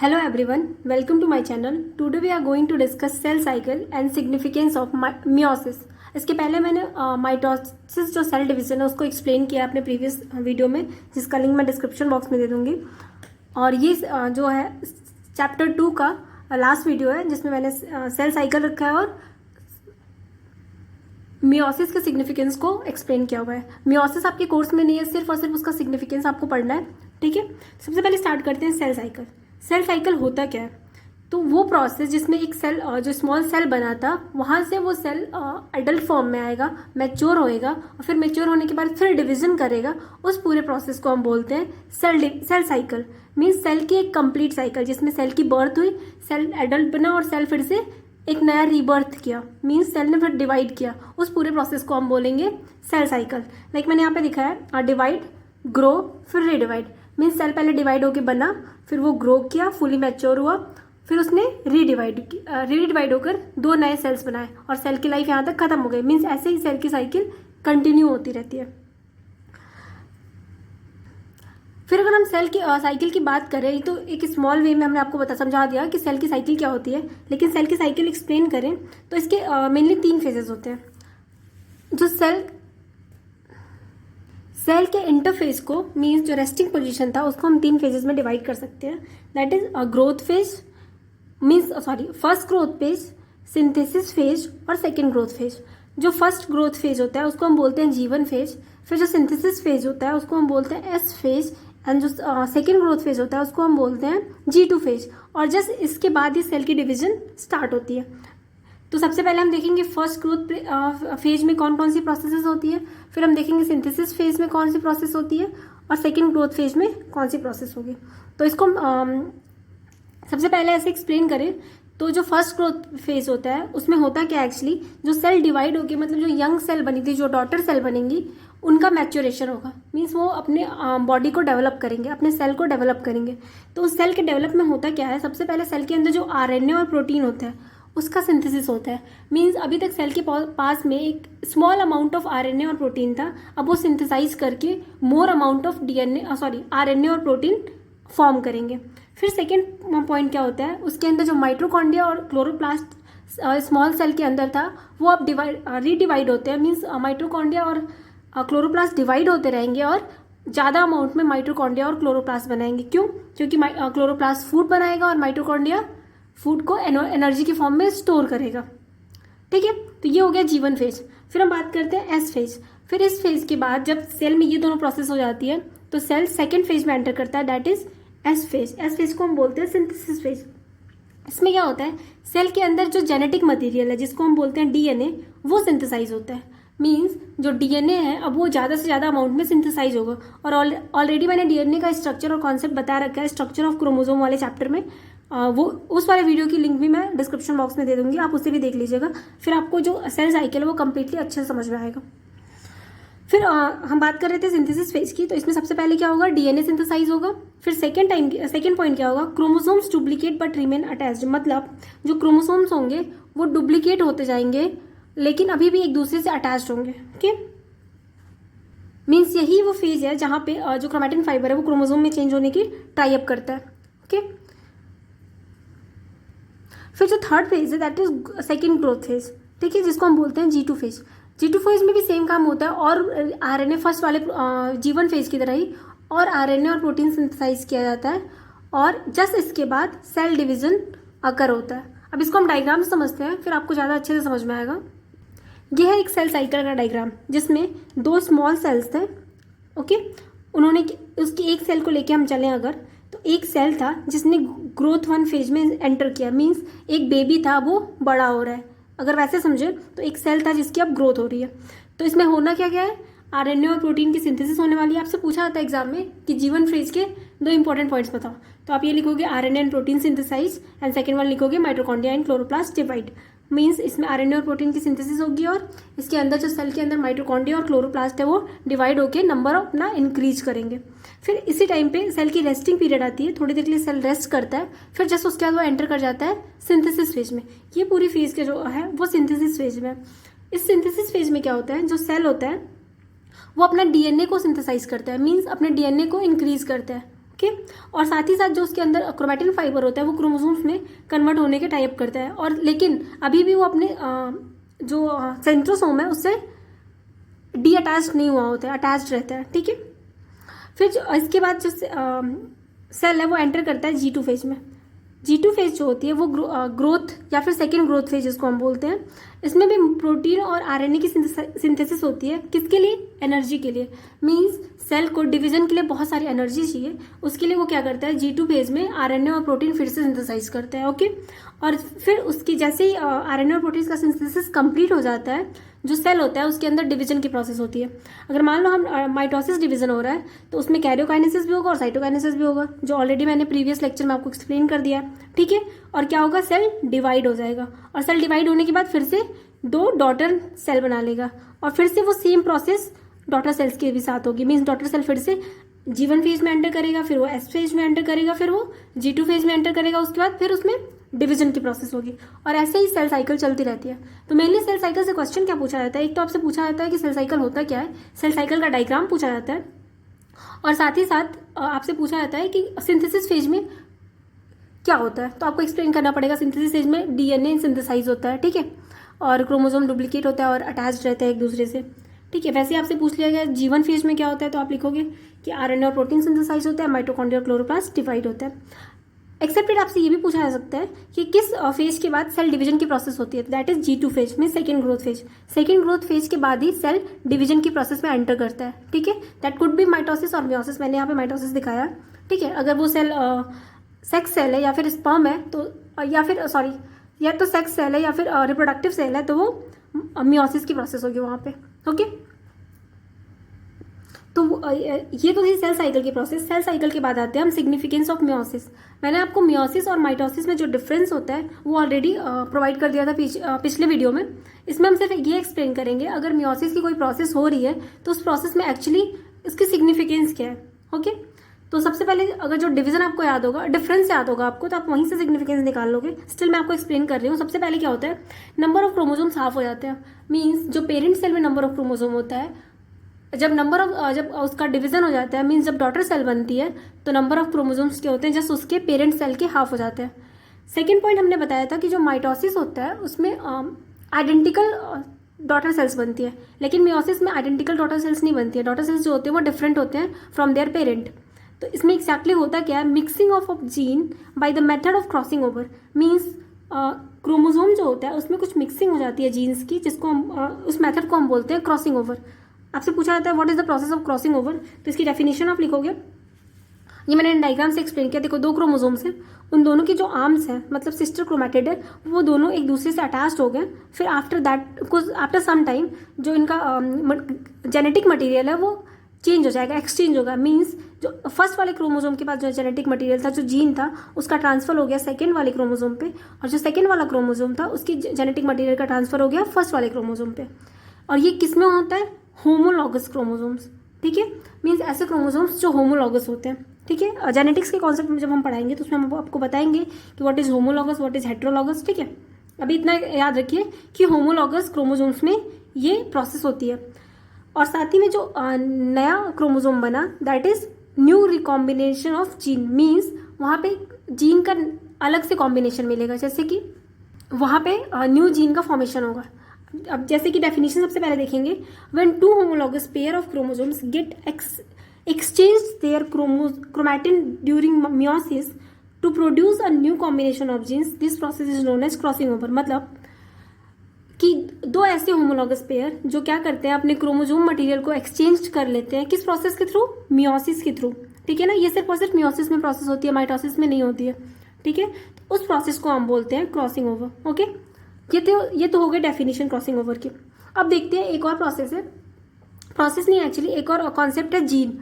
Hello everyone, welcome to my channel. Today we are going to discuss cell cycle and significance of meiosis. इसके पहले मैंने mitosis जो cell division है उसको explain किया अपने प्रीवियस वीडियो में, जिसका लिंक मैं डिस्क्रिप्शन बॉक्स में दे दूंगी। और ये जो है चैप्टर 2 का लास्ट वीडियो है जिसमें मैंने सेल साइकिल रखा है और मियोसिस के सिग्निफिकेंस को एक्सप्लेन किया हुआ है। मियोसिस आपके कोर्स में नहीं है, सिर्फ और सिर्फ उसका सिग्निफिकेंस आपको पढ़ना है, ठीक है। सबसे पहले स्टार्ट करते हैं सेल साइकिल। सेल साइकिल होता क्या है? तो वो प्रोसेस जिसमें एक सेल जो स्मॉल सेल बना था वहाँ से वो सेल एडल्ट फॉर्म में आएगा, मैच्योर होएगा और फिर मैच्योर होने के बाद फिर डिवीजन करेगा। उस पूरे प्रोसेस को हम बोलते हैं सेल साइकिल। मीन्स सेल की एक कंप्लीट साइकिल जिसमें सेल की बर्थ हुई, सेल एडल्ट बना और सेल फिर से एक नया रीबर्थ किया, मीन्स सेल ने फिर डिवाइड किया। उस पूरे प्रोसेस को हम बोलेंगे सेल साइकिल। लाइक मैंने यहाँ पे दिखाया है, डिवाइड, ग्रो, फिर रीडिवाइड। मीन्स सेल पहले डिवाइड होकर बना, फिर वो ग्रो किया, फुली मैच्योर हुआ, फिर उसने रीडिवाइड होकर दो नए सेल्स बनाए और सेल की लाइफ यहाँ तक खत्म हो गई। मीन्स ऐसे ही सेल की साइकिल कंटिन्यू होती रहती है। फिर अगर हम सेल की साइकिल की बात करें तो एक स्मॉल वे में हमने आपको समझा दिया कि सेल की साइकिल क्या होती है, लेकिन सेल की साइकिल एक्सप्लेन करें तो इसके मेनली 3 फेजेस होते हैं। जो सेल के इंटरफेस को, मीन्स जो रेस्टिंग पोजीशन था, उसको हम 3 फेजेस में डिवाइड कर सकते हैं। That is growth phase, first growth phase, synthesis phase और सेकेंड ग्रोथ फेज। जो फर्स्ट ग्रोथ फेज होता है उसको हम बोलते हैं G1 फेज। फिर जो सिंथेसिस फेज होता है उसको हम बोलते हैं S फेज एंड जो सेकेंड ग्रोथ फेज होता है उसको हम बोलते हैं G2 फेज। और जस्ट इसके बाद ही सेल की डिवीजन स्टार्ट होती है। तो सबसे पहले हम देखेंगे फर्स्ट ग्रोथ फेज में कौन कौन सी प्रोसेसेस होती है, फिर हम देखेंगे सिंथेसिस फेज में कौन सी प्रोसेस होती है और सेकेंड ग्रोथ फेज में कौन सी प्रोसेस होगी। तो इसको सबसे पहले ऐसे एक्सप्लेन करें तो जो फर्स्ट ग्रोथ फेज होता है उसमें होता क्या एक्चुअली, जो सेल डिवाइड होगी, मतलब जो यंग सेल बनी थी, जो डॉटर सेल बनेंगी, उनका मैच्योरेशन होगा। मीन्स वो अपने बॉडी को डेवलप करेंगे, अपने सेल को डेवलप करेंगे। तो उस सेल के डेवलप में होता क्या है, सबसे पहले सेल के अंदर जो RNA और प्रोटीन होता है उसका सिंथेसिस होता है। मीन्स अभी तक सेल के पास में एक स्मॉल अमाउंट ऑफ RNA और प्रोटीन था, अब वो सिंथेसाइज करके मोर अमाउंट ऑफ RNA और प्रोटीन फॉर्म करेंगे। फिर सेकेंड पॉइंट क्या होता है, उसके अंदर जो माइटोकॉन्ड्रिया और क्लोरोप्लास्ट स्मॉल सेल के अंदर था वो अब रीडिवाइड होते हैं। मीन्स माइटोकॉन्ड्रिया और क्लोरोप्लास्ट डिवाइड होते रहेंगे और ज़्यादा अमाउंट में माइटोकॉन्ड्रिया और क्लोरोप्लास्ट बनाएंगे। क्यों? क्योंकि क्लोरोप्लास्ट फूड बनाएगा और माइटोकॉन्ड्रिया फूड को एनर्जी की फॉर्म में स्टोर करेगा, ठीक है। तो ये हो गया G1 फेज। फिर हम बात करते हैं S फेज। फिर इस फेज के बाद जब सेल में ये दोनों प्रोसेस हो जाती है तो सेल सेकेंड फेज में एंटर करता है, that is S phase. S phase को हम बोलते हैं सिंथेसिस फेज। इसमें क्या होता है, सेल के अंदर जो जेनेटिक मटेरियल है जिसको हम बोलते हैं DNA, वो सिंथेसाइज होता है। मीन्स जो DNA है अब वो ज़्यादा से ज़्यादा अमाउंट में सिंथेसाइज होगा। और ऑलरेडी मैंने DNA का स्ट्रक्चर और कॉन्सेप्ट बता रखा है स्ट्रक्चर ऑफ क्रोमोसोम वाले चैप्टर में। वो उस वाले वीडियो की लिंक भी मैं डिस्क्रिप्शन बॉक्स में दे दूंगी, आप उसे भी देख लीजिएगा। फिर आपको जो सेल साइकिल है वो कम्प्लीटली अच्छे से समझ में आएगा। फिर हम बात कर रहे थे सिंथेसिस फेज की, तो इसमें सबसे पहले क्या होगा, DNA सिंथेसाइज होगा। फिर सेकेंड पॉइंट क्या होगा, chromosomes duplicate but remain attached. मतलब जो क्रोमोसोम्स होंगे वो डुप्लीकेट होते जाएंगे लेकिन अभी भी एक दूसरे से अटैच्ड होंगे, ओके। मीन्स यही वो फेज है जहाँ पे जो क्रोमैटिन फाइबर है वो क्रोमोसोम में चेंज होने की ट्राई अप करता है, ओके। फिर जो थर्ड फेज है that is second growth phase, ठीक है, जिसको हम बोलते हैं G2 फेज। G2 फेज में भी सेम काम होता है और RNA फर्स्ट वाले G1 फेज की तरह ही और RNA और प्रोटीन सिंथेसाइज किया जाता है और जस्ट इसके बाद सेल डिवीजन अकर होता है। अब इसको हम डायग्राम से समझते हैं, फिर आपको ज़्यादा अच्छे से समझ में आएगा। यह है एक सेल साइकिल का डायग्राम जिसमें 2 स्मॉल सेल्स थे, ओके। उन्होंने उसकी एक सेल को लेके हम चलें अगर, तो एक सेल था जिसने ग्रोथ 1 फेज में एंटर किया। मीन्स एक बेबी था वो बड़ा हो रहा है, अगर वैसे समझे तो एक सेल था जिसकी अब ग्रोथ हो रही है। तो इसमें होना क्या क्या है, RNA और प्रोटीन की सिंथेसिस होने वाली है। आपसे पूछा जाता है एग्जाम में कि G1 फेज के 2 इंपॉर्टेंट पॉइंट्स बताओ, तो आप ये लिखोगे RNA and protein synthesize and second one लिखोगे mitochondria and chloroplast divide. Means इसमें RNA और प्रोटीन की सिंथेसिस होगी और इसके अंदर जो सेल के अंदर माइटोकॉन्ड्रिया और क्लोरोप्लास्ट है वो डिवाइड होकर नंबर अपना इंक्रीज करेंगे। फिर इसी टाइम पे सेल की रेस्टिंग पीरियड आती है, थोड़ी देर के लिए सेल रेस्ट करता है, फिर जस्ट उसके बाद वो एंटर कर जाता है सिंथेसिस फेज में। ये पूरी फेज के जो है वो सिंथेसिस फेज में। इस सिंथेसिस फेज में क्या होता है, जो सेल होता है वो अपना DNA को सिंथेसाइज करता है, मीन्स अपने DNA को इंक्रीज करता है, ओके। ओके। और साथ ही साथ जो उसके अंदर क्रोमैटिन फाइबर होता है वो क्रोमोसोम्स में कन्वर्ट होने के टाइप करता है, और लेकिन अभी भी वो अपने जो सेंट्रोसोम है उससे डी अटैच नहीं हुआ होता है, अटैच्ड रहता है, ठीक है। फिर इसके बाद जो सेल है वो एंटर करता है G2 फेज में। G2 फेज जो होती है वो ग्रोथ या फिर सेकेंड ग्रोथ फेज जिसको हम बोलते हैं, इसमें भी प्रोटीन और आरएनए की सिंथेसिस होती है। किसके लिए? एनर्जी के लिए। मींस सेल को डिवीजन के लिए बहुत सारी एनर्जी चाहिए, उसके लिए वो क्या करता है G2 फेज में आरएनए और प्रोटीन फिर से सिंथेसाइज करता है, ओके। और फिर उसकी जैसे ही आरएनए और प्रोटीन का सिंथेसिस कंप्लीट हो जाता है, जो सेल होता है उसके अंदर डिवीजन की प्रोसेस होती है। अगर मान लो हम माइटोसिस डिवीजन हो रहा है तो उसमें कैरियोकाइनेसिस भी होगा और साइटोकाइनेसिस भी होगा, जो ऑलरेडी मैंने प्रीवियस लेक्चर में आपको एक्सप्लेन कर दिया है, ठीक है। और क्या होगा? सेल डिवाइड हो जाएगा, और सेल डिवाइड होने के बाद फिर से 2 डॉटर सेल बना लेगा, और फिर से वो सेम प्रोसेस डॉटर सेल्स के भी साथ होगी। मीन्स डॉटर सेल फिर से G1 फेज में एंटर करेगा, फिर वो S फेज में एंटर करेगा, फिर वो G2 फेज में एंटर करेगा, उसके बाद फिर उसमें डिवीजन की प्रोसेस होगी, और ऐसे ही सेल साइकिल चलती रहती है। तो मेनली सेल साइकिल से क्वेश्चन क्या पूछा जाता है? एक तो आपसे पूछा जाता है कि सेल साइकिल होता क्या है, सेल साइकिल का डायग्राम पूछा जाता है, और साथ ही साथ आपसे पूछा जाता है कि सिंथेसिस फेज में क्या होता है। तो आपको एक्सप्लेन करना पड़ेगा। सिंथेसिस फेज में डीएनए सिंथेसाइज होता है, ठीक है, और क्रोमोसोम डुप्लीकेट होता है और अटैच्ड रहता है एक दूसरे से, ठीक है। वैसे आपसे पूछ लिया गया G1 फेज में क्या होता है, तो आप लिखोगे कि आरएनए और प्रोटीन सिंथेसाइज होता है, माइटोकॉन्ड्रिया और क्लोरोप्लास्ट डिवाइड होता है। एक्सेप्टेड आपसे ये भी पूछा जा सकता है कि किस फेज के बाद सेल डिवीजन की प्रोसेस होती है, दैट इज G2 फेज में second growth phase. Second growth phase के बाद ही सेल डिवीजन की प्रोसेस में एंटर करता है, ठीक है। दैट कुड बी माइटोसिस और मियोसिस। मैंने यहाँ पे माइटोसिस दिखाया, ठीक है। अगर वो सेल सेक्स सेल है या फिर स्पर्म है तो या तो सेक्स सेल है या फिर रिप्रोडक्टिव सेल है तो वो मियोसिस की प्रोसेस होगी वहाँ पे, ओके। तो ये तो थी सेल साइकिल की प्रोसेस। सेल साइकिल के बाद आते हैं हम सिग्निफिकेंस ऑफ मियोसिस। मैंने आपको मियोसिस और माइटोसिस में जो डिफरेंस होता है वो ऑलरेडी प्रोवाइड कर दिया था पिछले वीडियो में। इसमें हम सिर्फ ये एक्सप्लेन करेंगे अगर मियोसिस की कोई प्रोसेस हो रही है तो उस प्रोसेस में एक्चुअली इसकी सिग्निफिकेंस क्या है, ओके। तो सबसे पहले अगर जो डिवीजन आपको याद होगा, डिफरेंस याद होगा आपको, तो आप वहीं से सिग्निफिकेंस निकाल लोगे। स्टिल मैं आपको एक्सप्लेन कर रही हूँ। सबसे पहले क्या होता है, नंबर ऑफ क्रोमोसोम्स हाफ हो जाते हैं। मीन्स जो पेरेंट सेल में नंबर ऑफ क्रोमोसोम होता है, जब उसका डिवीजन हो जाता है, मीन्स जब डॉटर सेल बनती है तो नंबर ऑफ क्रोमोसोम्स के होते हैं जस्ट उसके पेरेंट सेल के हाफ हो जाते हैं। सेकेंड पॉइंट हमने बताया था कि जो माइटोसिस होता है उसमें आइडेंटिकल डॉटर सेल्स बनती है, लेकिन मियोसिस में आइडेंटिकल डॉटर सेल्स नहीं बनती है। डॉटर सेल्स जो होते हैं वो डिफरेंट होते हैं फ्रॉम देयर पेरेंट। तो इसमें एक्जैक्टली होता क्या है, mixing of gene by the method of crossing over. Means chromosome जो होता है उसमें कुछ मिक्सिंग हो जाती है जीन्स की, जिसको हम उस मेथड को हम बोलते हैं क्रॉसिंग ओवर। आपसे पूछा जाता है what is the process of crossing over, तो इसकी डेफिनेशन आप लिखोगे। ये मैंने डायग्राम से एक्सप्लेन किया। देखो 2 क्रोमोसोम्स हैं, उन दोनों की जो आर्म्स हैं मतलब सिस्टर क्रोमैटिड है, वो दोनों एक दूसरे से अटैच्ड हो गए। फिर आफ्टर सम टाइम जो इनका जेनेटिक मटेरियल है वो चेंज हो जाएगा, एक्सचेंज होगा। मीन्स जो फर्स्ट वाले क्रोमोसोम के पास जो जेनेटिक मटेरियल था, जो जीन था, उसका ट्रांसफर हो गया सेकेंड वाले क्रोमोसोम पे, और जो सेकेंड वाला क्रोमोसोम था उसकी जेनेटिक मटेरियल का ट्रांसफर हो गया फर्स्ट वाले क्रोमोसोम पे। और ये किस में होता है, होमोलॉगस क्रोमोसोम्स, ठीक है। मीन्स ऐसे क्रोमोसोम्स जो होमोलॉगस होते हैं, ठीक है। जेनेटिक्स के कॉन्सेप्ट में जब हम पढ़ाएंगे तो उसमें हम आपको बताएंगे कि what is homologous, what is heterologous, ठीक है। अभी इतना याद रखिए कि होमोलॉगस क्रोमोसोम्स में ये प्रोसेस होती है। और साथ ही में जो नया क्रोमोसोम बना that is new recombination of gene. Means वहाँ पे जीन का अलग से कॉम्बिनेशन मिलेगा, जैसे कि वहाँ पे न्यू जीन का फॉर्मेशन होगा। अब जैसे कि डेफिनेशन सबसे पहले देखेंगे, when 2 homologous pair of chromosomes get exchange their chromatin during meiosis to produce a new combination of genes, this process is known as crossing over. मतलब कि 2 ऐसे होमोलॉगस पेयर जो क्या करते हैं, अपने क्रोमोसोम मटेरियल को एक्सचेंज कर लेते हैं। किस प्रोसेस के थ्रू, मियोसिस के थ्रू, ठीक है ना। ये सिर्फ और सिर्फ मियोसिस में प्रोसेस होती है, माइटोसिस में नहीं होती है, ठीक है। तो उस प्रोसेस को हम बोलते हैं क्रॉसिंग ओवर, ओके। ये तो हो गई डेफिनेशन क्रॉसिंग ओवर की। अब देखते हैं एक और प्रोसेस है, प्रोसेस नहीं एक्चुअली एक और कॉन्सेप्ट है जीन।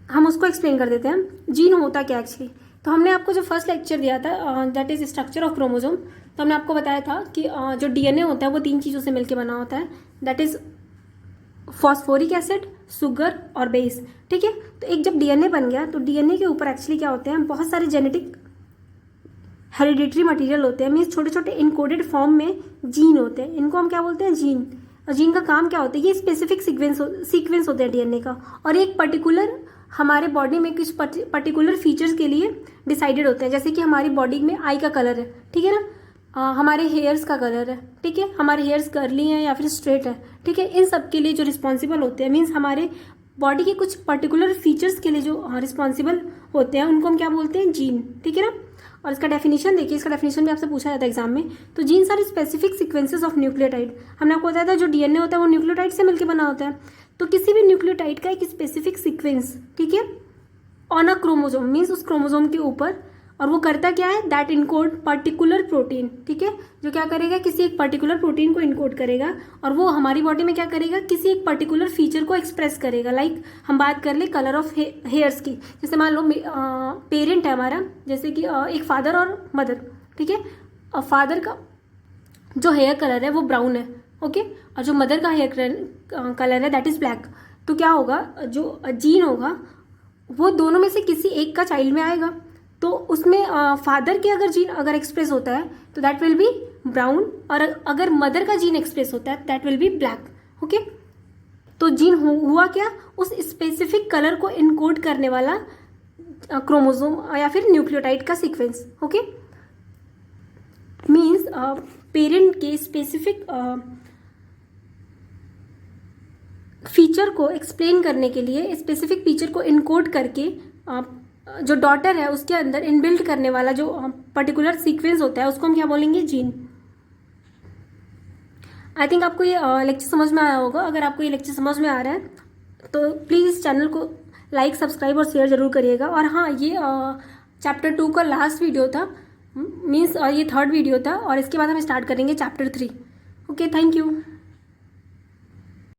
हम उसको एक्सप्लेन कर देते हैं, जीन होता क्या एक्चुअली। तो हमने आपको जो फर्स्ट लेक्चर दिया था that is structure of chromosome, तो हमने आपको बताया था कि जो डीएनए होता है वो 3 चीज़ों से मिलकर बना होता है, that is phosphoric acid, sugar और बेस, ठीक है। तो एक जब डीएनए बन गया तो डीएनए के ऊपर एक्चुअली क्या होते हैं, बहुत सारे जेनेटिक हेरिडिटरी मटेरियल होते हैं। मीन्स छोटे छोटे इनकोडेड फॉर्म में जीन होते हैं, इनको हम क्या बोलते हैं, जीन। और जीन का काम क्या होता है, ये स्पेसिफिक सीक्वेंस होते हैं डीएनए का, और एक पर्टिकुलर हमारे बॉडी में कुछ पर्टिकुलर फीचर्स के लिए डिसाइडेड होते हैं, जैसे कि हमारी बॉडी में आई का कलर है, ठीक है ना, हमारे हेयर्स का कलर है, ठीक है, हमारे हेयर्स कर्ली हैं या फिर स्ट्रेट है, ठीक है, इन सब के लिए जो रिस्पॉन्सिबल होते हैं, मीन्स हमारे बॉडी के कुछ पर्टिकुलर फीचर्स के लिए जो रिस्पॉन्सिबल होते हैं उनको हम क्या बोलते हैं, जीन, ठीक है ना। और इसका डेफिनेशन देखिए, इसका डेफिनेशन भी आपसे पूछा जाता है एग्जाम में। तो genes are specific sequences of nucleotide. हमने आपको बताया था जो डीएनए होता है वो न्यूक्लियोटाइड से मिलकर बना होता है। तो किसी भी न्यूक्लियोटाइड का एक स्पेसिफिक सीक्वेंस, ठीक है, ऑन अ क्रोमोजोम, मीन्स उस क्रोमोजोम के ऊपर, और वो करता क्या है, दैट इनकोड पर्टिकुलर प्रोटीन, ठीक है, जो क्या करेगा, किसी एक पर्टिकुलर प्रोटीन को इनकोड करेगा, और वो हमारी बॉडी में क्या करेगा, किसी एक पर्टिकुलर फीचर को एक्सप्रेस करेगा। लाइक हम बात कर ले कलर ऑफ हेयर्स की, जैसे मान लो पेरेंट है हमारा, जैसे कि एक फादर और मदर, ठीक है, और फादर का जो हेयर कलर है वो ब्राउन है, ओके, और जो मदर का हेयर कलर है दैट इज ब्लैक। तो क्या होगा, जो जीन होगा वो दोनों में से किसी एक का चाइल्ड में आएगा। तो उसमें फादर के अगर जीन अगर एक्सप्रेस होता है तो दैट विल बी ब्राउन, और अगर मदर का जीन एक्सप्रेस होता है that will be black, okay. तो जीन हुआ क्या, उस स्पेसिफिक कलर को इनकोड करने वाला क्रोमोसोम या फिर न्यूक्लियोटाइड का सीक्वेंस, ओके। मीन्स पेरेंट के स्पेसिफिक फीचर को एक्सप्लेन करने के लिए, स्पेसिफिक फीचर को इनकोड करके जो डॉटर है उसके अंदर इनबिल्ट करने वाला जो पर्टिकुलर सीक्वेंस होता है उसको हम क्या बोलेंगे, जीन। आई थिंक आपको ये लेक्चर समझ में आया होगा। अगर आपको ये लेक्चर समझ में आ रहा है तो प्लीज़ इस चैनल को लाइक, सब्सक्राइब और शेयर ज़रूर करिएगा। और हाँ, ये चैप्टर 2 का लास्ट वीडियो था, मीन्स ये 3rd वीडियो था, और इसके बाद हम स्टार्ट करेंगे चैप्टर 3। Okay, thank you.